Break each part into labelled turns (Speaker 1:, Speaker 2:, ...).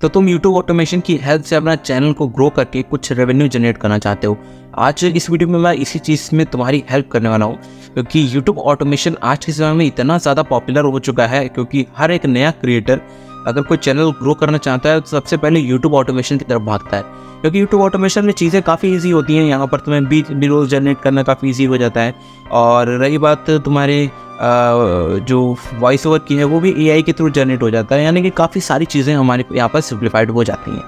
Speaker 1: तो तुम YouTube automation की हेल्प से अपना चैनल को ग्रो करके कुछ रेवेन्यू जनरेट करना चाहते हो। आज इस वीडियो में मैं इसी चीज़ में तुम्हारी हेल्प करने वाला हूँ, क्योंकि YouTube ऑटोमेशन आज के समय में इतना ज़्यादा पॉपुलर हो चुका है, क्योंकि हर एक नया क्रिएटर अगर कोई चैनल ग्रो करना चाहता है तो सबसे पहले YouTube ऑटोमेशन की तरफ भागता है, क्योंकि YouTube ऑटोमेशन में चीज़ें काफ़ी ईजी होती हैं। यहाँ पर तुम्हें बी रोल जनरेट करना काफ़ी ईजी हो जाता है। और रही बात तुम्हारे जो वॉइस ओवर की है वो भी AI के थ्रू जनरेट हो जाता है, यानी कि काफ़ी सारी चीज़ें हमारे यहाँ पर सिंप्लीफाइड हो जाती हैं।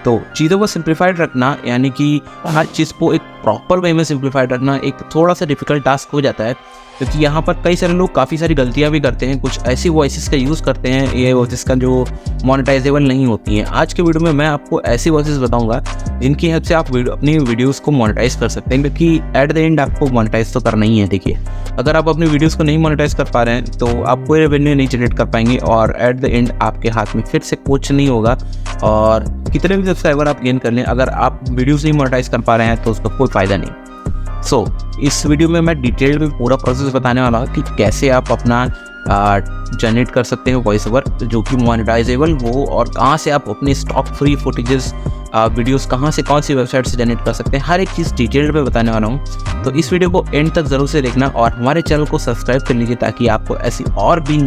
Speaker 1: तो चीज़ों को सिंप्लीफाइड रखना, यानी कि हर चीज़ को एक प्रॉपर वे में सिंप्लीफाइड रखना एक थोड़ा सा डिफिकल्ट टास्क हो जाता है, क्योंकि यहाँ पर कई सारे लोग काफ़ी सारी गलतियाँ भी करते हैं। कुछ ऐसी वॉइसेस का यूज़ करते हैं AI वॉइसेस का जो मोनेटाइजेबल नहीं होती हैं। आज के वीडियो में मैं आपको ऐसी वॉइसेस बताऊंगा जिनकी हेल्प से आप अपनी वीडियोस को मोनेटाइज कर सकते हैं, क्योंकि एट द एंड आपको मोनेटाइज तो करना ही है। देखिए, अगर आप अपनी वीडियोस को नहीं मोनेटाइज कर पा रहे हैं तो आप कोई रेवेन्यू नहीं जनरेट कर पाएंगे, और एट द एंड आपके हाथ में फिर से कुछ नहीं होगा। और कितने भी सब्सक्राइबर आप गेन कर लें, अगर आप वीडियोस नहीं मोनेटाइज कर पा रहे हैं तो उसका कोई फ़ायदा नहीं। इस वीडियो में मैं डिटेल में पूरा प्रोसेस बताने वाला हूँ कि कैसे आप अपना जनरेट कर सकते हैं वॉइस ओवर जो कि मोनेटाइजेबल हो, और कहाँ से आप अपने स्टॉक फ्री फुटेजेस वीडियोस कहाँ से कौन सी वेबसाइट से जनरेट कर सकते हैं। हर एक चीज़ डिटेल में बताने वाला हूँ, तो इस वीडियो को एंड तक ज़रूर से देखना और हमारे चैनल को सब्सक्राइब कर लीजिए, ताकि आपको ऐसी और भी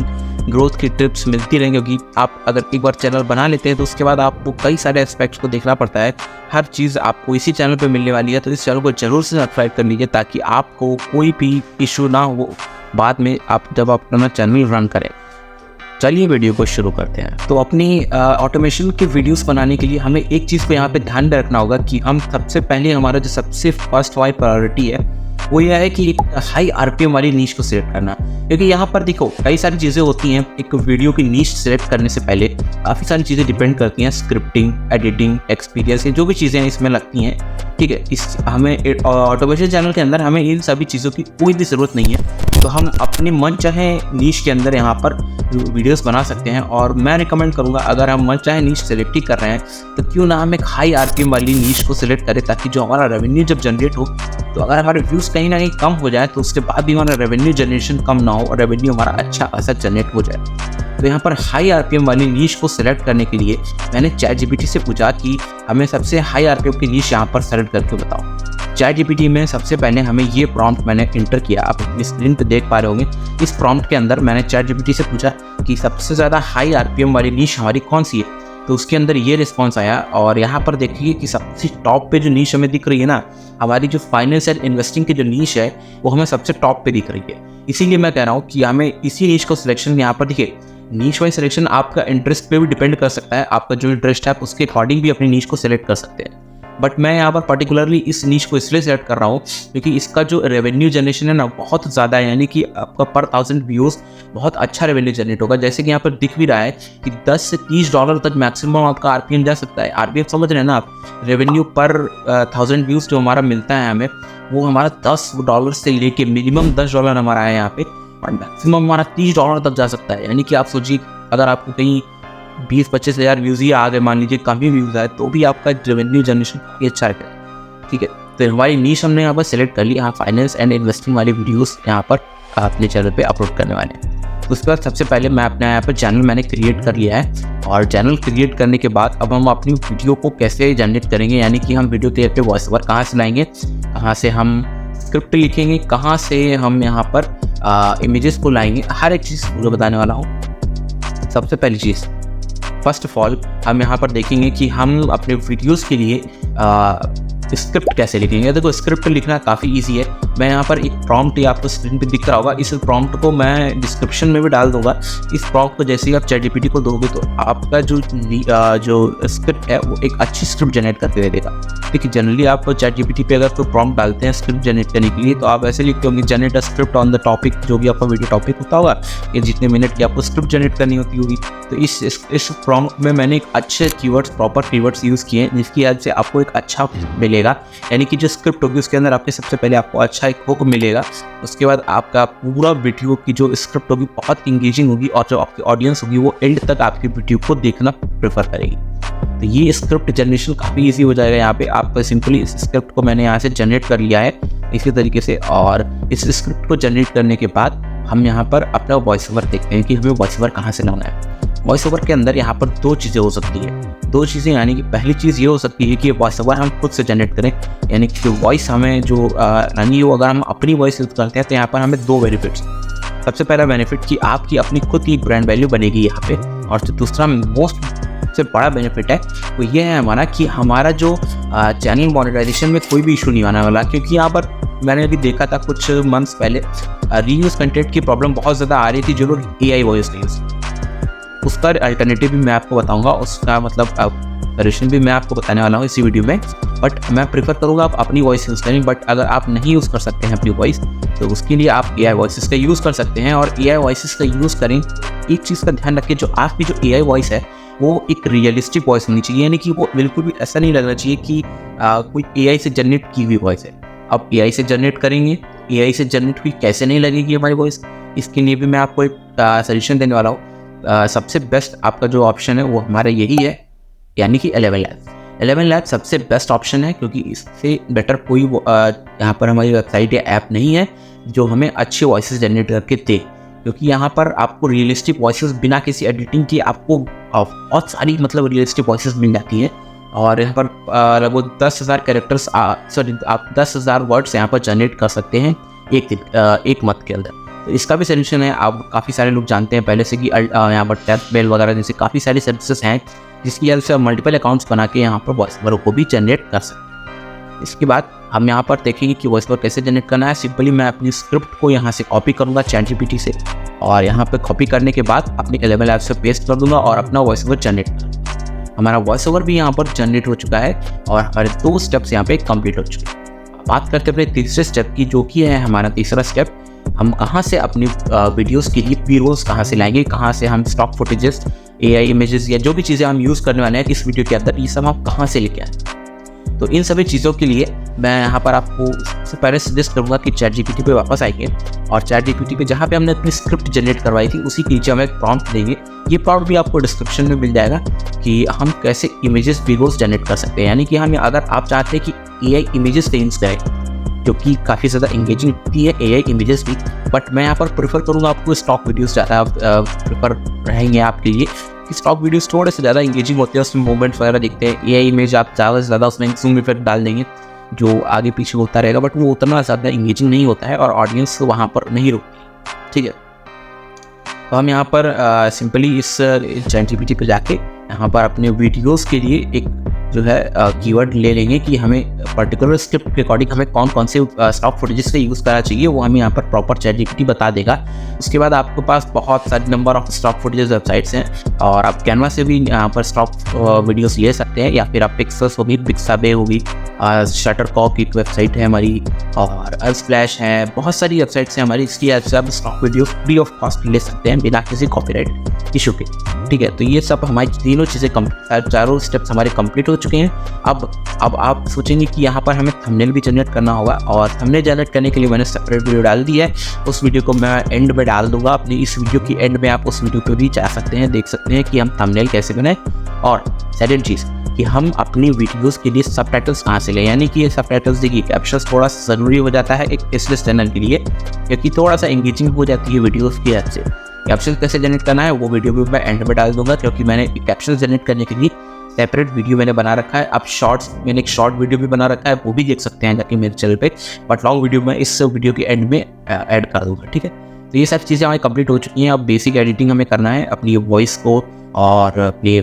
Speaker 1: ग्रोथ की टिप्स मिलती रहेंगी। क्योंकि आप अगर एक बार चैनल बना लेते हैं तो उसके बाद आपको कई सारे एस्पेक्ट्स को देखना पड़ता है। हर चीज़ आपको इसी चैनल पे मिलने वाली है, तो इस चैनल को ज़रूर से सब्सक्राइब कर लीजिए, ताकि आपको कोई भी इशू ना हो बाद में जब आप अपना चैनल रन करें। चलिए वीडियो को शुरू करते हैं। तो अपनी ऑटोमेशन के वीडियोस बनाने के लिए हमें एक चीज़ को यहाँ पे ध्यान में रखना होगा कि हम सबसे पहले हमारा जो सबसे फर्स्ट वाई प्रायोरिटी है वो यह है कि एक हाई RPM वाली नीश को सिलेक्ट करना। क्योंकि यहाँ पर देखो कई सारी चीज़ें होती हैं। एक वीडियो की नीश सिलेक्ट करने से पहले काफ़ी सारी चीज़ें डिपेंड करती हैं, स्क्रिप्टिंग, एडिटिंग, एक्सपीरियंस, जो भी चीज़ें इसमें लगती हैं। ठीक है, इस हमें ऑटोमेशन चैनल के अंदर हमें इन सभी चीज़ों की कोई भी ज़रूरत नहीं है, तो हम अपने मन चाहे नीश के अंदर यहाँ पर वीडियोस बना सकते हैं। और मैं रिकमेंड करूँगा, अगर हम मन चाहे नीश सेलेक्ट ही कर रहे हैं तो क्यों ना हम एक हाई RPM वाली नीश को सिलेक्ट करें, ताकि जो हमारा रेवेन्यू जब जनरेट हो, तो अगर हमारे व्यूज़ कहीं ना कहीं कम हो जाए तो उसके बाद भी हमारा रेवेन्यू जनरेशन कम ना हो और रेवेन्यू हमारा अच्छा खासा जनरेट हो जाए। तो यहाँ पर हाई RPM वाली नीश को सिलेक्ट करने के लिए मैंने ChatGPT से पूछा कि हमें सबसे हाई RPM की नीश यहाँ पर सेलेक्ट करके बताओ। ChatGPT में सबसे पहले हमें ये प्रॉम्प्ट मैंने इंटर किया, आप अपनी स्क्रीन पर देख पा रहे होंगे। इस प्रॉम्प्ट के अंदर मैंने ChatGPT से पूछा कि सबसे ज़्यादा हाई RPM वाली नीश हमारी कौन सी है, तो उसके अंदर ये रिस्पॉन्स आया। और यहाँ पर देखिए कि सबसे टॉप पे जो नीश हमें दिख रही है ना, हमारी जो फाइनेंस एंड इन्वेस्टिंग की जो नीश है वो हमें सबसे टॉप पे दिख रही है। इसीलिए मैं कह रहा हूँ कि हमें इसी नीश को सिलेक्शन यहाँ पर देखिए, नीश वाइज सिलेक्शन आपका इंटरेस्ट पे भी डिपेंड कर सकता है। आपका जो इंटरेस्ट है उसके अकॉर्डिंग भी अपनी नीश को सिलेक्ट कर सकते हैं। बट मैं यहाँ पर पर्टिकुलरली इस नीश को इसलिए सेलेक्ट कर रहा हूँ क्योंकि इसका जो रेवेन्यू जनरेशन है ना बहुत ज़्यादा है, यानी कि आपका पर 1000 व्यूज़ बहुत अच्छा रेवेन्यू जनरेट होगा। जैसे कि यहाँ पर दिख भी रहा है कि $10 से $30 तक मैक्सिमम आपका RPM जा सकता है। RPM समझ रहे हैं ना आप, रेवेन्यू पर 1000 व्यूज़ जो हमारा मिलता है हमें, वो हमारा $10 से लेके मिनिमम $10 हमारा है यहाँ पे, और मैक्सिमम हमारा $30 तक जा सकता है। यानी कि आप सोचिए, अगर आपको कहीं 20-25 हज़ार व्यूज़ ही आ गए, मान लीजिए कम ही व्यूज़ आए, तो भी आपका रेवेन्यू जनरेशन काफ़ी अच्छा रहेगा। ठीक है, तो हमारी नीश हमने यहाँ पर सेलेक्ट कर ली। यहाँ फाइनेंस एंड इन्वेस्टिंग वाली वीडियोस यहाँ पर अपने चैनल पे अपलोड करने वाले हैं। तो उसके बाद सबसे पहले मैं अपने यहाँ पर चैनल मैंने क्रिएट कर लिया है, और चैनल क्रिएट करने के बाद अब हम अपनी वीडियो को कैसे जनरेट करेंगे, यानी कि हम वीडियो तैयार पे वॉइस ओवर कहाँ से लाएंगे, कहाँ से हम स्क्रिप्ट लिखेंगे, कहाँ से हम यहाँ पर इमेजेस को लाएंगे, हर एक चीज़ पूरा बताने वाला हूँ। सबसे पहली चीज़, फर्स्ट ऑफ ऑल हम यहाँ पर देखेंगे कि हम अपने वीडियोस के लिए स्क्रिप्ट कैसे लिखेंगे। देखो, स्क्रिप्ट लिखना काफ़ी इजी है। मैं यहाँ पर एक प्रॉम्प्ट ही आपको स्क्रीन पे दिख रहा होगा, इस प्रॉम्प्ट को मैं डिस्क्रिप्शन में भी डाल दूंगा। इस प्रॉम्प्ट को जैसे ही आप ChatGPT को दोगे तो आपका जो स्क्रिप्ट है वो एक अच्छी स्क्रिप्ट जनरेट करके दे देगा। देखिए, जनरली आप ChatGPT पे अगर कोई प्रॉम्प्ट डालते हैं स्क्रिप्ट जनरेट करने के लिए, तो आप ऐसे लिखते होंगे generate a script on the topic, जो भी आपका वीडियो टॉपिक होता होगा, या जितने मिनट की आपको स्क्रिप्ट जनरेट करनी होगी। तो इस प्रॉम्प्ट में मैंने एक अच्छे कीवर्ड्स, प्रॉपर कीवर्ड्स यूज़ किए, जिसकी वजह से आपको एक अच्छा मिलेगा। यानी कि जो स्क्रिप्ट होगी उसके अंदर आपके सबसे पहले आपको अच्छा एक हुक मिलेगा। उसके बाद आपका पूरा वीडियो की जो स्क्रिप्ट होगी बहुत इंगेजिंग होगी, और जो आपकी ऑडियंस होगी वो एंड तक आपकी वीडियो को देखना प्रेफर करेगी। तो ये स्क्रिप्ट जनरेशन काफ़ी ईजी हो जाएगा। यहाँ पे आप सिंपली इस स्क्रिप्ट को मैंने यहाँ से जनरेट कर लिया है इसी तरीके से, और इस स्क्रिप्ट को जनरेट करने के बाद हम यहाँ पर अपना वॉइस ओवर देखते हैं कि हमें वॉइस ओवर कहाँ से लाना है। वॉइस ओवर के अंदर यहाँ पर दो चीज़ें हो सकती है। 2 चीज़ें, यानी कि पहली चीज़ ये हो सकती है कि वॉइस ओवर हम खुद से जनरेट करें, यानी कि वॉइस हमें जो रनी हो, अगर हम अपनी वॉइस यूज़ करते हैं तो यहाँ पर हमें 2 बेनिफिट्स। सबसे पहला बेनिफिट कि आपकी अपनी खुद की ब्रांड वैल्यू बनेगी यहाँ पे, और जो दूसरा मोस्ट सबसे बड़ा बेनिफिट है वो ये है हमारा कि हमारा जो चैनल मोनेटाइजेशन में कोई भी इशू नहीं आने वाला, क्योंकि यहाँ पर मैंने अभी देखा था कुछ मंथ्स पहले रीयूज़ कंटेंट की प्रॉब्लम बहुत ज़्यादा आ रही थी जो लोग AI वॉइस यूज़। उसका अल्टरनेटिव भी मैं आपको बताऊंगा, उसका मतलब सॉल्यूशन भी मैं आपको बताने वाला हूँ इसी वीडियो में। बट मैं प्रीफर करूँगा आप अपनी वॉइस यूज़ करें, बट अगर आप नहीं यूज़ कर सकते हैं अपनी वॉइस तो उसके लिए आप AI वॉइसेस का यूज़ कर सकते हैं। और AI वॉइसेस का यूज़ करें, एक चीज़ का ध्यान रखें, जो आपकी जो AI वॉइस है वो एक रियलिस्टिक वॉइस होनी चाहिए, यानी कि वो बिल्कुल भी ऐसा नहीं लगना चाहिए कि कोई AI से जनरेट की हुई वॉइस है। अब AI से जनरेट करेंगे, AI से जनरेट हुई कैसे नहीं लगेगी हमारी वॉइस, इसके लिए भी मैं आपको एक सजेशन देने वाला हूँ। सबसे बेस्ट आपका जो ऑप्शन है वो हमारा यही है, यानी कि 11 लैब्स। 11 लैब्स सबसे बेस्ट ऑप्शन है, क्योंकि इससे बेटर कोई यहाँ पर हमारी वेबसाइट या ऐप नहीं है जो हमें अच्छे वॉइसेस जनरेट करके दे, क्योंकि यहाँ पर आपको रियलिस्टिक वॉइसेस बिना किसी एडिटिंग के आपको बहुत सारी मतलब रियलिस्टिक वॉइसेस मिल जाती हैं। और यहाँ पर लगभग 10,000 कैरेक्टर्स आप 10,000 वर्ड्स यहाँ पर जनरेट कर सकते हैं एक मंथ के अंदर। तो इसका भी सोल्यूशन है। आप काफ़ी सारे लोग जानते हैं पहले से कि यहाँ पर टैप बेल वगैरह जैसे काफ़ी सारी सर्विसेज हैं जिसकी हेल्प से आप मल्टीपल अकाउंट्स बना के यहाँ पर वॉइस ओवर को भी जनरेट कर सकते हैं। इसके बाद हम यहाँ पर देखेंगे कि वॉइस ओवर कैसे जनरेट करना है। सिंपली मैं अपनी स्क्रिप्ट को यहाँ से कॉपी करूँगा ChatGPT से, और यहाँ पर कॉपी करने के बाद अपने 11 लैब्स से पेस्ट कर दूँगा और अपना वॉइस ओवर जनरेट कर। हमारा वॉइस ओवर भी यहाँ पर जनरेट हो चुका है और हमारे 2 स्टेप्स यहाँ पे कंप्लीट हो चुके हैं। बात करते हैं अपने तीसरे स्टेप की, जो कि है हमारा तीसरा स्टेप, हम कहाँ से अपनी वीडियोस के लिए बी-रोल्स कहाँ से लाएंगे, कहाँ से हम स्टॉक फुटेजेस, AI इमेजेस या जो भी चीज़ें हम यूज़ करने वाले हैं इस वीडियो के अंदर, ये सब हम कहाँ से लेके आए। तो इन सभी चीज़ों के लिए मैं यहाँ पर आपको सबसे पहले सजेस्ट करूँगा कि ChatGPT पे वापस आइए, और ChatGPT पे जहाँ पे हमने अपनी स्क्रिप्ट जनरेट करवाई थी उसी के नीचे हम एक प्रॉम्प्ट देंगे। ये प्रॉम्प्ट भी आपको डिस्क्रिप्शन में मिल जाएगा कि हम कैसे इमेजेस वीडियोस जनरेट कर सकते हैं, यानी कि हम अगर आप चाहते हैं कि AI इमेजेस से यूज़ करें जो कि काफ़ी ज़्यादा इंगेजिंग होती है AI इमेजेस भी, बट मैं यहाँ पर प्रेफर करूँगा आपको स्टॉक वीडियोस ज़्यादा प्रेफर रहेंगे आपके लिए, कि स्टॉक वीडियोस थोड़े से ज़्यादा इंगेजिंग होते हैं, उसमें मूवमेंट्स वगैरह दिखते हैं। AI इमेज आप ज़्यादा से ज़्यादा उसमें जूम इफेक्ट डाल देंगे जो आगे पीछे होता रहेगा, बट वो उतना ज़्यादा इंगेजिंग नहीं होता है और ऑडियंस वहाँ पर नहीं रुकती। ठीक है, तो हम यहाँ पर सिंपली इस ChatGPT पे जाके यहाँ पर अपने वीडियोज़ के लिए एक जो है कीवर्ड ले लेंगे कि हमें पर्टिकुलर स्क्रिप्ट के अकॉर्डिंग हमें कौन कौन से स्टॉक फुटेजेस का यूज़ करना चाहिए, वो हमें यहाँ पर प्रॉपर ChatGPT बता देगा। उसके बाद आपके पास बहुत सारे number of stock footages websites हैं, और आप कैनवा से भी यहाँ पर स्टॉक वीडियोस ले सकते हैं, या फिर आप पिक्सल्स होगी, पिक्साबे होगी, शटरकॉक की वेबसाइट है हमारी, और अल्सफ्लैश है, बहुत सारी वेबसाइट्स हैं हमारी। इसकी हेल्प से आप stock videos free of cost ले सकते हैं बिना किसी कॉपीराइट इशू के। ठीक है, तो ये सब हमारी तीनों चीज़ें चारों स्टेप्स हमारे कंप्लीट हो चुके हैं। अब आप सोचेंगे कि यहाँ पर हमें थंबनेल भी जनरेट करना होगा, और थंबनेल जनरेट करने के लिए मैंने सेपरेट वीडियो डाल दी है, उस वीडियो को मैं एंड में डाल दूंगा। अपनी इस वीडियो की एंड में आप उस वीडियो पर भी जा सकते हैं, देख सकते हैं कि हम थंबनेल कैसे बनाएं। और सेकंड चीज़ कि हम अपनी वीडियोस के लिए सबटाइटल्स कहाँ से लें, यानी कि ये सबटाइटल्स देखिए कैप्शंस थोड़ा सा ज़रूरी हो जाता है एक फेसलेस चैनल के लिए, क्योंकि थोड़ा सा इंगेजिंग हो जाती है वीडियोस की हेल्प से। कैप्शन कैसे जनरेट करना है वो वीडियो भी मैं एंड में डाल दूंगा, क्योंकि मैंने कैप्शन जनरेट करने के लिए सेपरेट वीडियो मैंने बना रखा है। अब शॉर्ट्स मैंने एक शॉर्ट वीडियो भी बना रखा है, वो भी देख सकते हैं जाके मेरे चैनल पे, बट लॉन्ग वीडियो मैं इस वीडियो के एंड में ऐड कर दूंगा। ठीक है, तो ये सारी चीज़ें हमारी कंप्लीट हो चुकी हैं। अब बेसिक एडिटिंग हमें करना है अपनी वॉइस को और अपने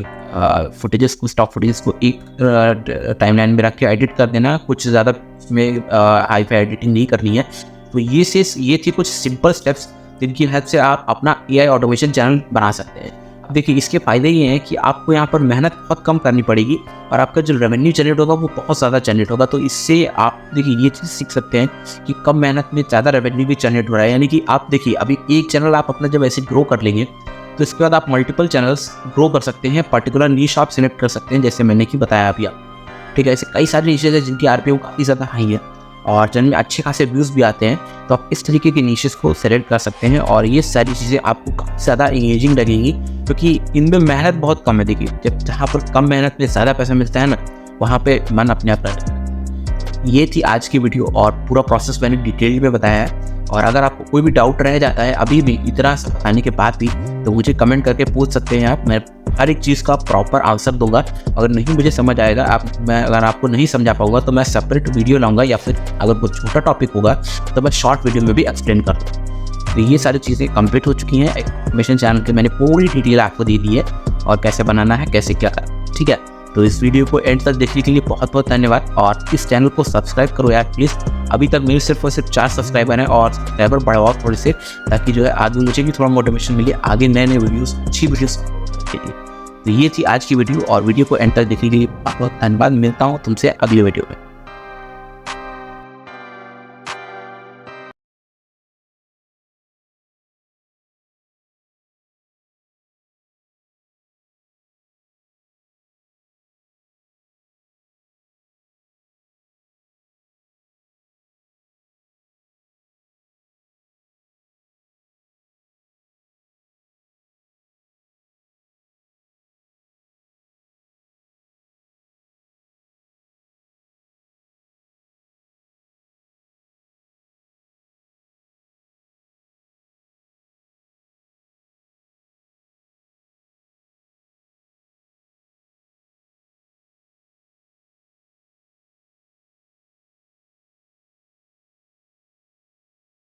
Speaker 1: फुटेजेस को, स्टॉक फुटेजेस को एक टाइमलाइन में रख के एडिट कर देना, कुछ ज़्यादा इसमें हाई फाई एडिटिंग नहीं करनी है। तो ये थी कुछ सिंपल स्टेप्स जिनकी हेल्प से आप अपना AI ऑटोमेशन चैनल बना सकते हैं। अब देखिए इसके फ़ायदे ये हैं कि आपको यहाँ पर मेहनत बहुत कम करनी पड़ेगी और आपका जो रेवेन्यू जनरेट होगा वो बहुत ज़्यादा जनरेट होगा। तो इससे आप देखिए ये चीज़ सीख सकते हैं कि कम मेहनत में ज़्यादा रेवेन्यू भी जनरेट हो रहा है। यानी कि आप देखिए अभी एक चैनल आप अपना जब ऐसे ग्रो कर लेंगे तो इसके बाद आप मल्टीपल चैनल्स ग्रो कर सकते हैं, पर्टिकुलर नीश आप सिलेक्ट कर सकते हैं, जैसे मैंने कि बताया अभी आप। ठीक है, ऐसे कई सारे नीशेज हैं जिनकी RPM काफ़ी ज़्यादा हाई है और जिनमें अच्छे खासे व्यूज़ भी आते हैं। तो आप इस तरीके के नीशेस को सेलेक्ट कर सकते हैं और ये सारी चीज़ें आपको काफ़ी ज़्यादा इंगेजिंग लगेंगी, क्योंकि इनमें मेहनत बहुत कम है। देखिए जब जहाँ पर कम मेहनत में ज़्यादा पैसा मिलता है ना, वहाँ पे मन अपने आप रहता है। ये थी आज की वीडियो और पूरा प्रोसेस मैंने डिटेल में बताया है। और अगर आपको कोई भी डाउट रह जाता है अभी भी इतना सब बताने के बाद भी, तो मुझे कमेंट करके पूछ सकते हैं आप, मैं हर एक चीज़ का प्रॉपर आंसर दूंगा। अगर नहीं मुझे समझ आएगा, अगर आपको नहीं समझा पाऊंगा तो मैं सेपरेट वीडियो लाऊंगा, या फिर अगर कुछ छोटा टॉपिक होगा तो मैं शॉर्ट वीडियो में भी एक्सप्लेन कर दूँगा। तो ये सारी चीज़ें कंप्लीट हो चुकी हैं। ऑटोमेशन चैनल की मैंने पूरी डिटेल आपको दे दी है, और कैसे बनाना है, कैसे क्या करना, ठीक है। तो इस वीडियो को एंड तक देखने के लिए बहुत बहुत धन्यवाद, और इस चैनल को सब्सक्राइब करो यार प्लीज़। अभी तक मेरे सिर्फ और सिर्फ 4 सब्सक्राइबर हैं, और सब्सक्राइबर बढ़ाओ थोड़े से, ताकि जो है आगे मुझे भी थोड़ा मोटिवेशन मिले आगे नए नए वीडियोस, अच्छी वीडियोस के लिए। तो ये थी आज की वीडियो, और वीडियो को एंड तक देखने के लिए बहुत बहुत धन्यवाद। मिलता हूँ तुमसे अगले वीडियो में।